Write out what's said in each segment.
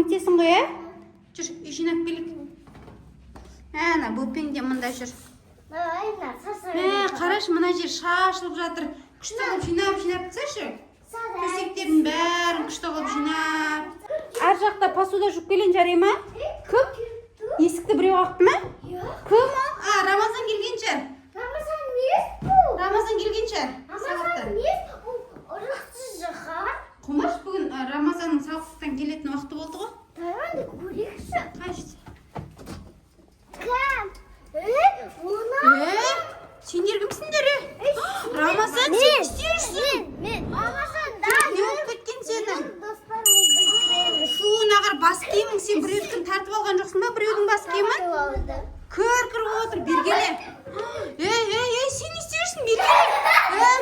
нетесің ғой, ә? Жүр, үй жинап келік. Ана, бөпең де мында жүр. Қараш, мына жер шашылып жатыр. Күшті қылып жинап тсайшы. Төсектердің бәрін күшті қылып жинап. Ар жақта посуда жуып келейін, жарай ма? Кім? Есікті біреу қақты ма? Кім? Рамазан келген шығар. Рамазан келген шығар. Құмаш, бүгін Рамазанның салқықтан келетін уақыты болды ғой. Қашты. Сендер кімсіңдер? Рамазан, сен істеушісің? Не болып кеткен сенің? Фу, нағыр бас киімің, сен біреудің тартып алған жоқсың ба? Біреудің бас киімін? Кір отыр, Бергеле. Ей, сен не істеушісің, Бергел?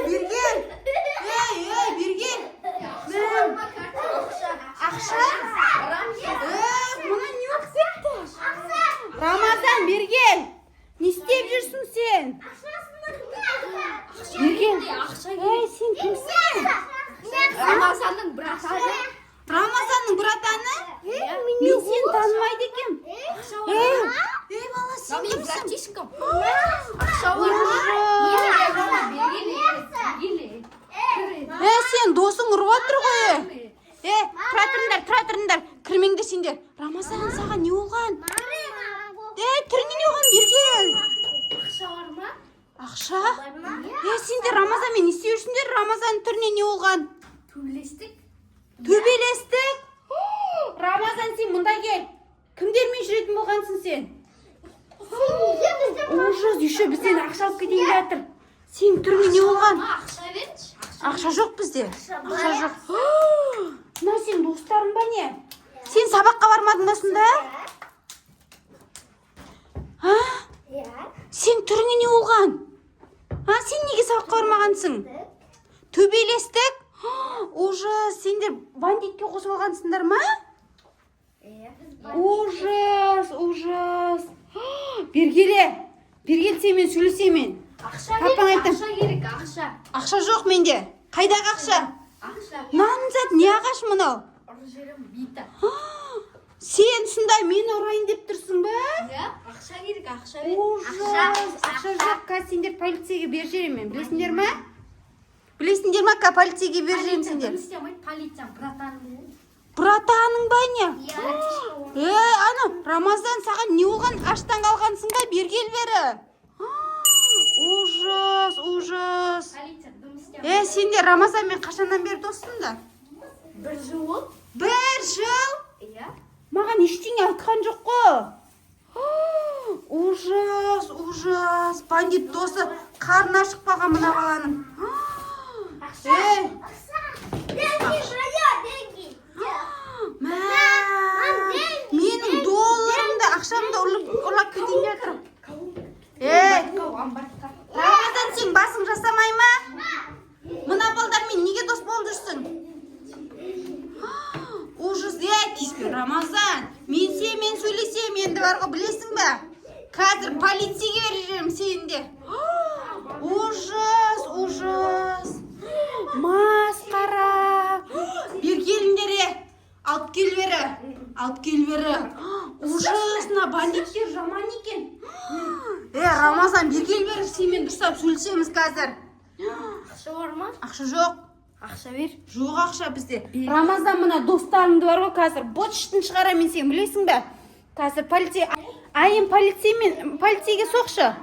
Бергел. Бергел. Ақша? Мұна не болып кетті? Рамазан, Бергел. Не істеп жүрсің сен? Бергел. Сен кімсің? Рамазанның братаны. Рамазанның братаны? Мен сені танымайды екем. Ей, бала, сен кімсің? Сен досың ұрып отыр ғой. Тұра тұрыңдар. Кірмеңдер сендер. Рамазан, саған не олған? Түріне не олған, Бергел? Ақша бар ма? Ақша? Сендер Рамазанмен не істеушіңдер? Рамазанның түріне не олған? Төбелестік? Рамазан, сен мұнда кел. Кімдермен жүретін болғансың сен? Ужас, еще бізден ақша алып кетейін жатыр. Сен түріне не олған? Ақша берші. Ақша жоқ бізде. Ақша жоқ. Мына сен достарың ба не? Сен сабаққа бармадың ба сонда? Сен түріне не олған? Сен неге сабаққа бармағансың? Төбелестік? Ужас, сендер бандитке қосып алғансыңдар ма? Ужас. Бергел, семен сөйлесемен. Ақша берші, ақша керек, ақша. Ақша жоқ менде. Қайдағы ақша? Наның зат, не ағаш мұнау? Ұржерім бита. Сен сонда мені ұрайын деп тұрсың ба? Ақша керек, ақша берші. Ужас, ақша жоқ. Қазір сендер полицейге бер жерем мен. Білесіңдер ма? Білесіңдер ма, полицейге бер жерем сендер. Полицияң, братаның. Братаның ба не? Ана, Рамазан, саған не олған? Аштан қалғансың ба? Бергел бері. Ужас. Сендер Рамазанмен қашаннан бері доссыңдар? 1 жыл. 1 жыл? Маған ештеңе айтқан жоқ қой. Ужас. Бандит досы қарны ашық қалған мына баланың. Менің долларымды, ақшамды ұрлап кетейін жатыр. Рамазан, сен басың жасамай ма? Мына балдармен неге дос болып жүрсің? Ужас, тиіспе, Рамазан. Мен сенімен сөйлесем, енді барға білесің ба? Қазір полицейге бережем сенде. Ужас. Масқара. Бергеліндер, алып кел бері. Ужас, мына бандиттер жаман екен. Рамазан, бергел бері, сенімен дұрыстап сөйлесеміз қазір. Ақша бар ма? Ақша жоқ. Ақша бер. Жоқ ақша бізде. Рамазан, мына достарыңды бар ғой, қазір бот-штын шығарамен, сен білесің бе? Қазір полицей, айым полицейге соқшы.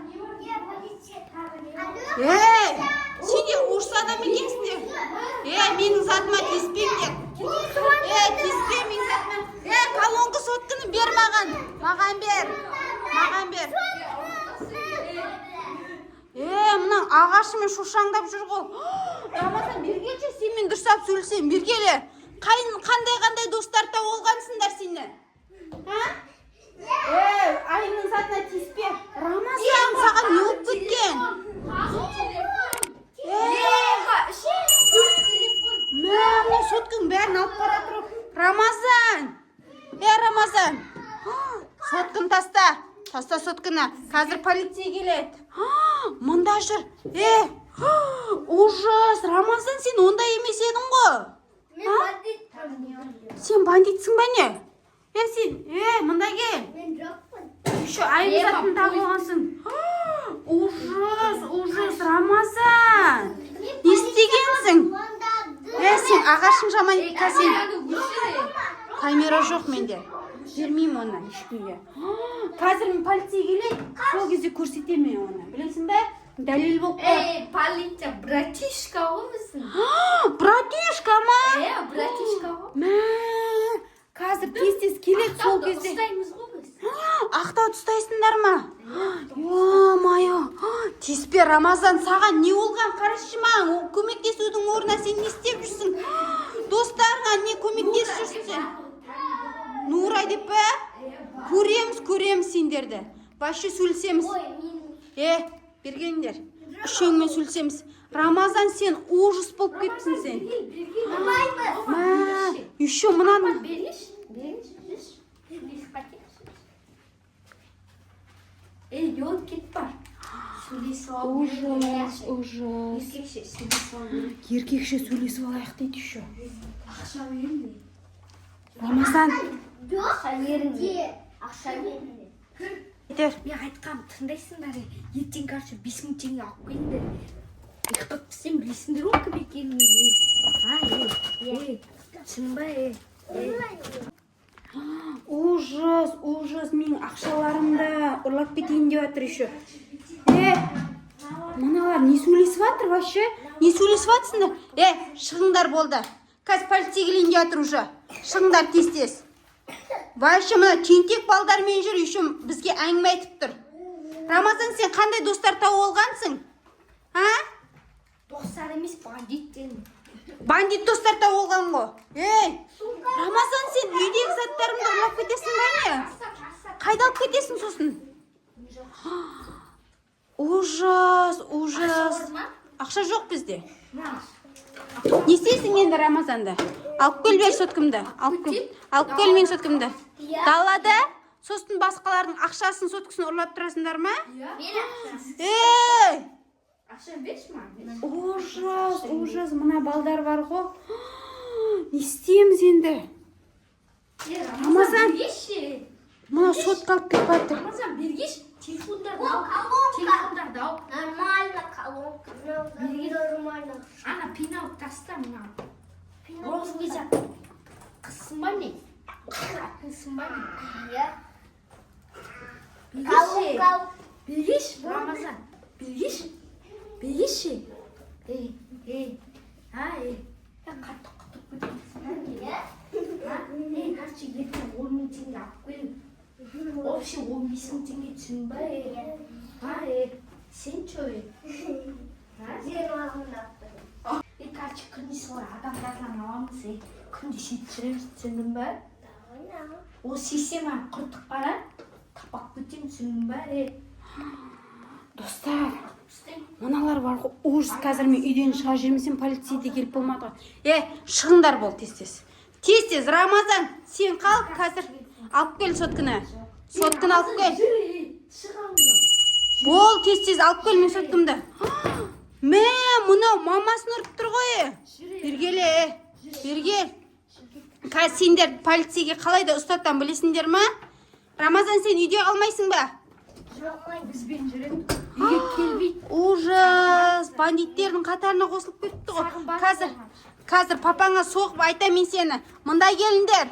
Сенде орыс адам екенсіңдер. Менің затыма тиіспеңдер. Тиіспе менің затыма. Колонка сотканы бер маған. Маған бер. Мұның ағашымен шошаңдап жүр ғой. Рамазан, бергелші, сенмен дұрыстап сөйлесем, бергелі. Қандай достар тауып алғансыңдар сені? Айының затына тиіспе. Рамазан, саған не болып кеткен? Мә, соткың бәрін алып бара тұрып. Рамазан! Рамазан! Соткын таста. Таста соткыны. Қазір полиция келеді. Мұнда жүр. Ужас! Рамазан, сен онда емес едің ғой? Мен бандит. Сен бандитсің ба не? Сен, мында кел. Мен жоқпын. Еще айып затын тағып алғансың. Ужас, Рамазан. Не істегенсің? Сен ағашың жаман сен. Камера жоқ менде. Бермеймін оны ешкімге. Қазір мен полиция келейін. Сол кезде көрсетемін оны. Білесің бе? Дәлел болып қой. Полиция братишка ғой біздің. Братишка ма? Братишка ғой. Мә, қазір тез келеді сол кезде. Ұстаймыз ғой біз. Ақтауды ұстайсыңдар ма? О-майо. Теспе, Рамазан, саған не болған? Қарашы ма? Көмектесудің орнына сен не істеп жүрсің? Достарыңа не көмектесіп жүрсің? Нурай деп пе? Көреміз сендерді. Башы сөйлесеміз. Бергендер. Үшеуіңмен сөйлесеміз. Рамазан, сен ужас болып кеттің сен. Еще мынаны. Бериш. Йод кет бар. Ужас. Еркекше сөйлесіп Еркекше сөйлесіп алайық дейді еще. Ақша беріңдер. Рамазан. Ақша беріңдер. Ақша беріңдер. Кетер. Мен айтқам, тыңдайсыңдар. Ертең қаршы 5000 теңге алып келіңдер. Ұйықтап пісем білесіңдер ғой кім екенін. Шын ба? Ужас, менің ақшаларымды ұрлап кетейін деп жатыр еще. Мыналар не сөйлесіп жатыр вообще? Не сөйлесіп жатсыңдар? Шығыңдар болды. Қазір полиция келейін деп жатыр уже. Шығыңдар тез. Вообще мына тентек балдармен жүр, еще бізге әңгіме айтып тұр. Рамазан, сен қандай достар тауып алғансың? Достар емес, бандиттен. Бандит достар тауып алған ғой. Рамазан, сен үйдегі заттарымды ұрлап кетесің бе не? Қайда алып кетесің сосын? Ужас. Ақша жоқ бізде. Не істейсің енді Рамазанды? Алып кел бер соткымды. Алып кел мен соткымды. Далада сосын басқалардың ақшасын соткысын ұрлап тұрасыңдар ма? Ақша берші ма? Ужас, мына балдар бар ғой. Не істейміз енді? Рамазан, мына сотқа алып кетіп жатыр. Рамазан, бергеш, телефондарды ал. Нормально, колонка. Нормально. Ана пинал таста мына. Розовый қысынба не? Қысынба не? Колонка. Бергеш, Рамазан. Бергеш. Қатты көтесің. Қаршы ертең 10.000 теңге алып келіп. Вообще 15.000 теңге түсін ба? Сен чөй? Қаршы күнде солай адамдардан аламыз. Күнде сөйтіп жүреміз, түсіндің ба? Ол система құртып бара, тапақ көтем, түсіндің ба? Достар, мыналар бар ғой, ужас. Қазір мен үйден шыға жүрмесем, полиция де келіп болмады ғой. Шығыңдар бол тез. Тез, Рамазан, сен қал, қазір алып кел соткыны. Соткыны алып кел. Бол, тез алып кел мен соткымды. Мә, мұнау мамасын ұрып тұр ғой. Бергел. Қазір сендер полицияға қалай да ұстаттан білесіңдер ма? Рамазан, сен үйде қалмайсың ба? Бізбен жүрем. Үйге келбейді. Ужас, бандиттердің қатарына қосылып кетті ғой. Қазір папаңа соғып айтамын сені. Мында келіңдер.